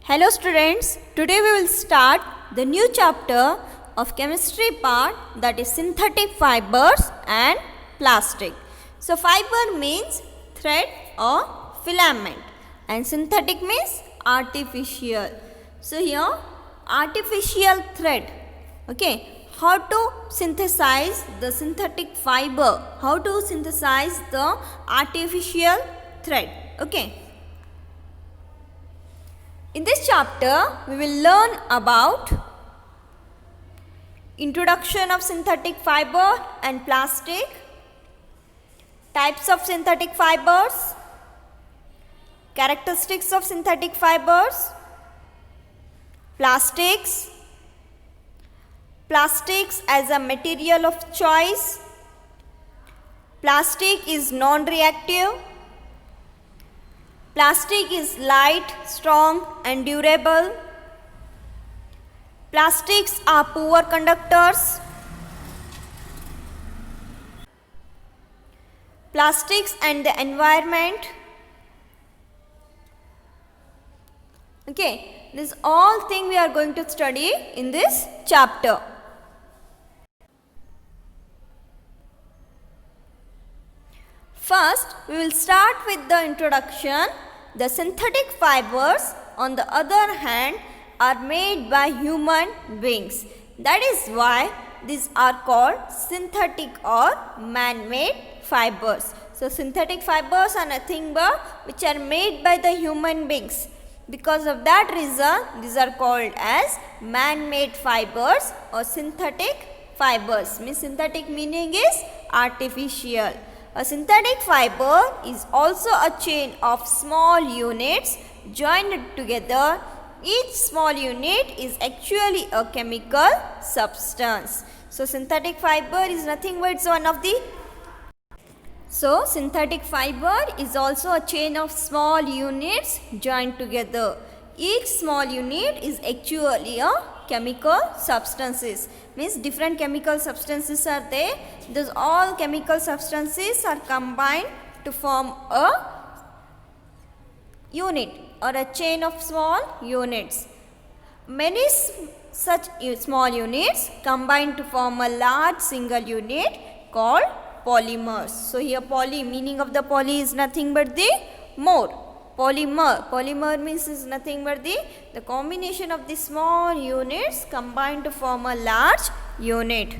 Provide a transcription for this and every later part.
Hello students, today we will start the new chapter of chemistry part, that is synthetic fibers and plastic. So fiber means thread or filament and synthetic means artificial. So here artificial thread. Okay, how to synthesize the synthetic fiber, how to synthesize the artificial thread. Okay. In this chapter, we will learn about introduction of synthetic fiber and plastic, types of synthetic fibers, characteristics of synthetic fibers, plastics as a material of choice, plastic is non-reactive, plastic is light, strong and durable. Plastics are poor conductors. Plastics and the environment. Okay, this all thing we are going to study in this chapter. First, we will start with the introduction. The synthetic fibers, on the other hand, are made by human beings. That is why these are called synthetic or man-made fibers. So, synthetic fibers are nothing but which are made by the human beings. Because of that reason, these are called as man-made fibers or synthetic fibers. Means synthetic meaning is artificial. A synthetic fiber is also a chain of small units joined together. Each small unit is actually a chemical substance. So, synthetic fiber is nothing but it's one of the. So, synthetic fiber is also a chain of small units joined together. Each small unit is actually a chemical substances. Means different chemical substances are there. Those all chemical substances are combined to form a unit or a chain of small units. Many such small units combine to form a large single unit called polymers. So here poly, meaning of the poly is nothing but the more. Polymer means is nothing but the combination of the small units combined to form a large unit.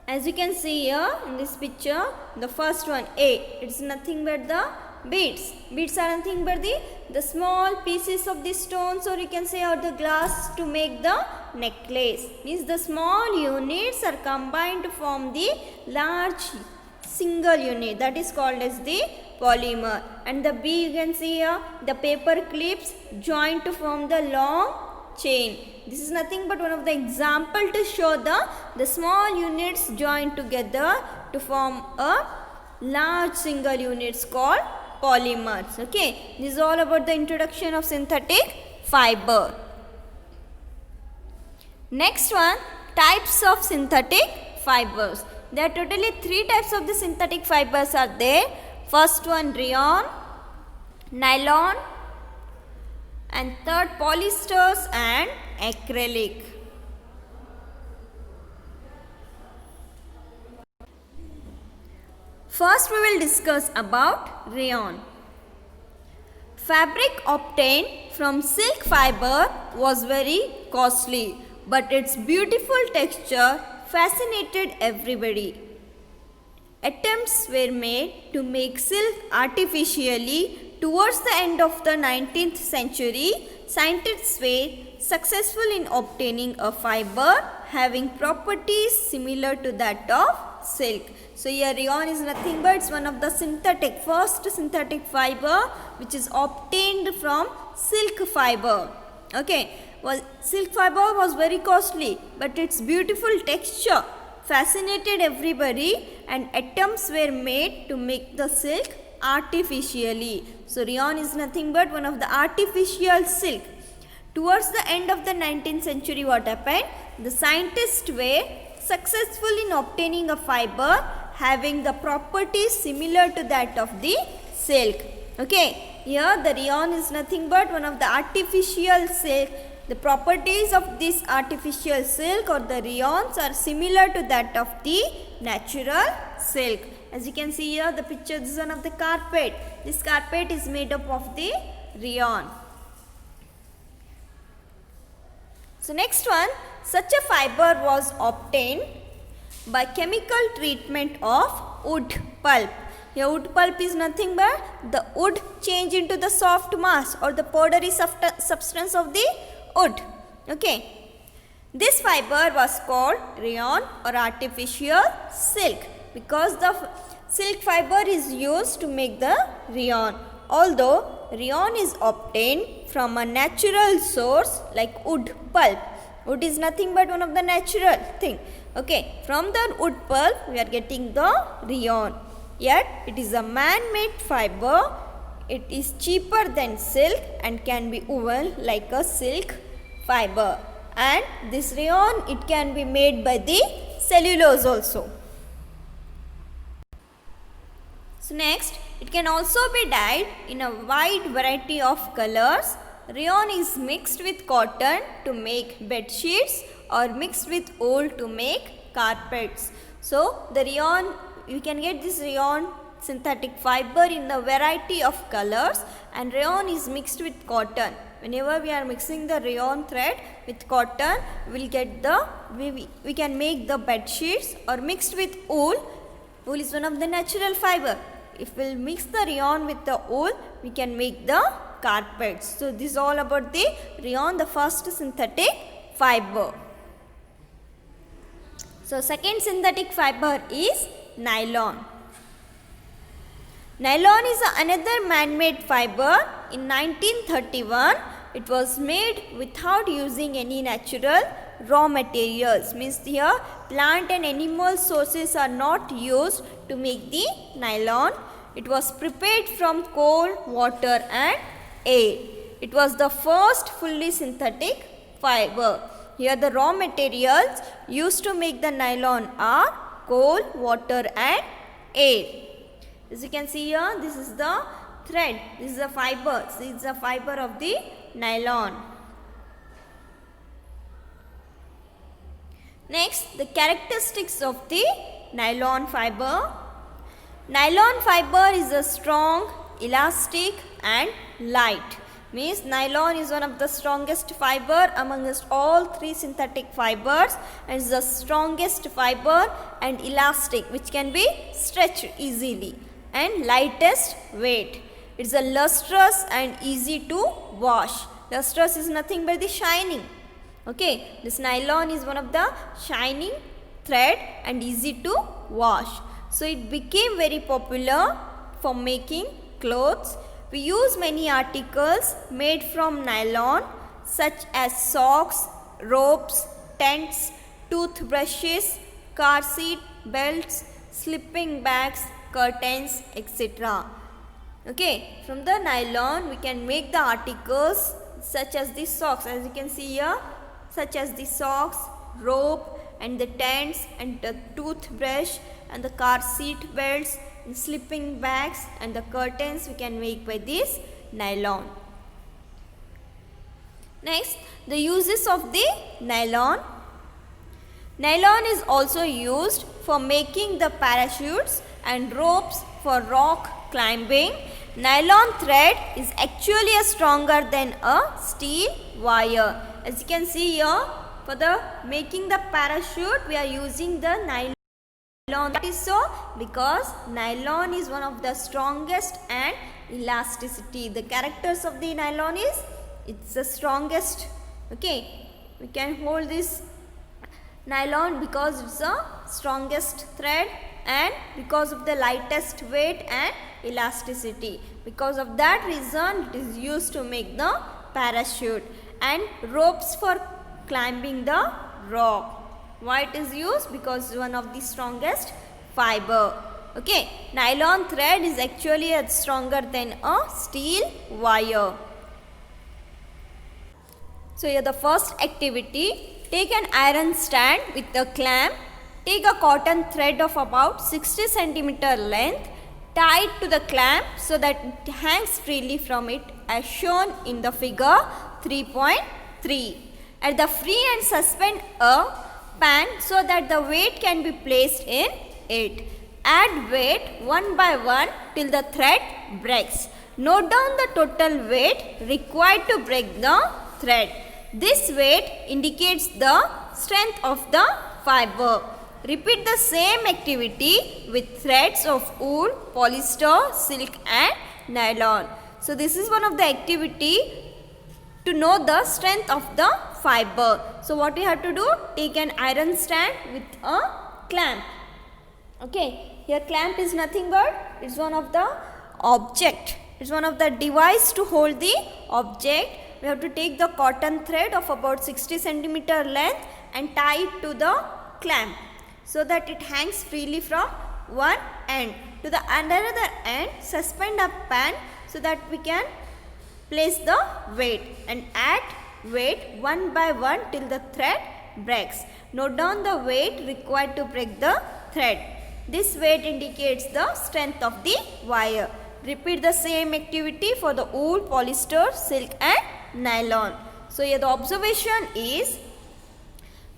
As you can see here in this picture, the first one A, it is nothing but the beads. Beads are nothing but the small pieces of the stones, or you can say or the glass to make the necklace. Means the small units are combined to form the large single unit, that is called as the polymer. And the B, you can see here the paper clips joined to form the long chain. This is nothing but one of the example to show the small units joined together to form a large single units called polymers. Okay, this is all about the introduction of synthetic fiber. Next one, types of synthetic fibers. There are totally 3 types of the synthetic fibers are there. First one rayon, nylon, and third polyesters and acrylic. First we will discuss about rayon. Fabric obtained from silk fiber was very costly, but its beautiful texture fascinated everybody. Attempts were made to make silk artificially. Towards the end of the 19th century, scientists were successful in obtaining a fiber having properties similar to that of silk. So here rayon is nothing but it's one of the first synthetic fiber which is obtained from silk fiber. Okay, well, silk fiber was very costly, but its beautiful texture fascinated everybody and attempts were made to make the silk artificially. So rayon is nothing but one of the artificial silk. Towards the end of the 19th century, what happened? The scientists were successful in obtaining a fiber having the properties similar to that of the silk. Okay, here the rayon is nothing but one of the artificial silk. The properties of this artificial silk or the rayons are similar to that of the natural silk. As you can see here, the picture, this is one of the carpet. This carpet is made up of the rayon. So next one, such a fiber was obtained by chemical treatment of wood pulp. Here wood pulp is nothing but the wood changed into the soft mass or the powdery substance of the wood. Okay. This fiber was called rayon or artificial silk because the silk fiber is used to make the rayon. Although rayon is obtained from a natural source like wood pulp. Wood is nothing but one of the natural thing. Okay, from the wood pulp we are getting the rayon. Yet it is a man-made fiber. It is cheaper than silk and can be woven like a silk fiber. And this rayon, it can be made by the cellulose also. So next, it can also be dyed in a wide variety of colors. Rayon is mixed with cotton to make bed sheets or mixed with wool to make carpets. So the rayon, you can get this rayon synthetic fiber in a variety of colors, and rayon is mixed with cotton. Whenever we are mixing the rayon thread with cotton, we can make the bed sheets, or mixed with wool. Wool is one of the natural fiber. If we will mix the rayon with the wool, we can make the carpets. So this is all about the rayon, the first synthetic fiber. So second synthetic fiber is nylon. Nylon is another man-made fiber. In 1931, it was made without using any natural raw materials. Means here plant and animal sources are not used to make the nylon. It was prepared from coal, water and air. It was the first fully synthetic fiber. Here the raw materials used to make the nylon are coal, water and air. As you can see here, this is the thread, this is the fiber, this is the fiber of the nylon. Next, the characteristics of the nylon fiber. Nylon fiber is a strong, elastic and light. Means nylon is one of the strongest fiber amongst all three synthetic fibers, and is the strongest fiber and elastic, which can be stretched easily, and lightest weight. It is a lustrous and easy to wash. Lustrous is nothing but the shining. Okay, this nylon is one of the shining thread and easy to wash. So it became very popular for making clothes. We use many articles made from nylon such as socks, ropes, tents, toothbrushes, car seat belts, sleeping bags, curtains, etc. Okay, from the nylon we can make the articles such as the socks, as you can see here, such as the socks, rope and the tents and the toothbrush and the car seat belts and sleeping bags and the curtains we can make by this nylon. Next, the uses of the nylon. Nylon is also used for making the parachutes and ropes for rock climbing. Nylon thread is actually stronger than a steel wire. As you can see here, for the making the parachute we are using the nylon. That is so because nylon is one of the strongest and elasticity. The characters of the nylon is it's the strongest. Okay, we can hold this nylon because it's the strongest thread and because of the lightest weight and elasticity. Because of that reason it is used to make the parachute and ropes for climbing the rock. Why it is used? Because it's one of the strongest fiber. Okay, nylon thread is actually stronger than a steel wire. So here the first activity, take an iron stand with a clamp, take a cotton thread of about 60 cm length, tie it to the clamp so that it hangs freely from it as shown in the figure 3.3. At the free end, suspend a pan so that the weight can be placed in it. Add weight one by one till the thread breaks. Note down the total weight required to break the thread. This weight indicates the strength of the fiber. Repeat the same activity with threads of wool, polyester, silk and nylon. So this is one of the activity to know the strength of the fiber. So what you have to do? Take an iron stand with a clamp. Okay, here clamp is nothing but it's one of the object. It's one of the device to hold the object. We have to take the cotton thread of about 60 centimeter length and tie it to the clamp so that it hangs freely from one end. To the another end, suspend a pan so that we can place the weight and add weight one by one till the thread breaks. Note down the weight required to break the thread. This weight indicates the strength of the wire. Repeat the same activity for the wool, polyester, silk and nylon. So here the observation is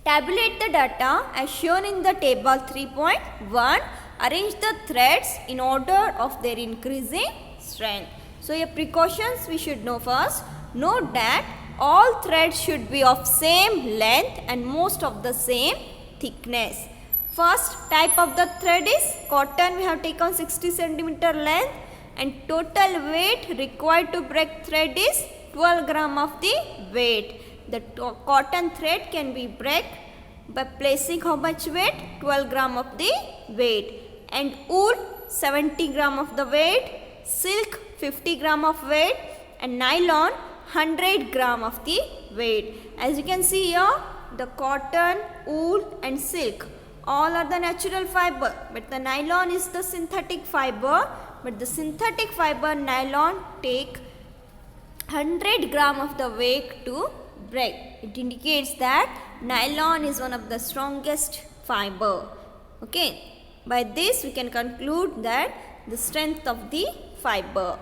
tabulate the data as shown in the table 3.1. Arrange the threads in order of their increasing strength. So here precautions we should know first. Note that all threads should be of same length and most of the same thickness. First type of the thread is cotton. We have taken 60 centimeter length and total weight required to break thread is 12 gram of the weight. The cotton thread can be break by placing how much weight? 12 gram of the weight. And wool 70 gram of the weight, silk 50 gram of weight and nylon 100 gram of the weight. As you can see here, the cotton, wool and silk all are the natural fiber, but the nylon is the synthetic fiber. But the synthetic fiber nylon take 100 gram of the weight to break. It indicates that nylon is one of the strongest fiber. Okay. By this we can conclude that the strength of the fiber.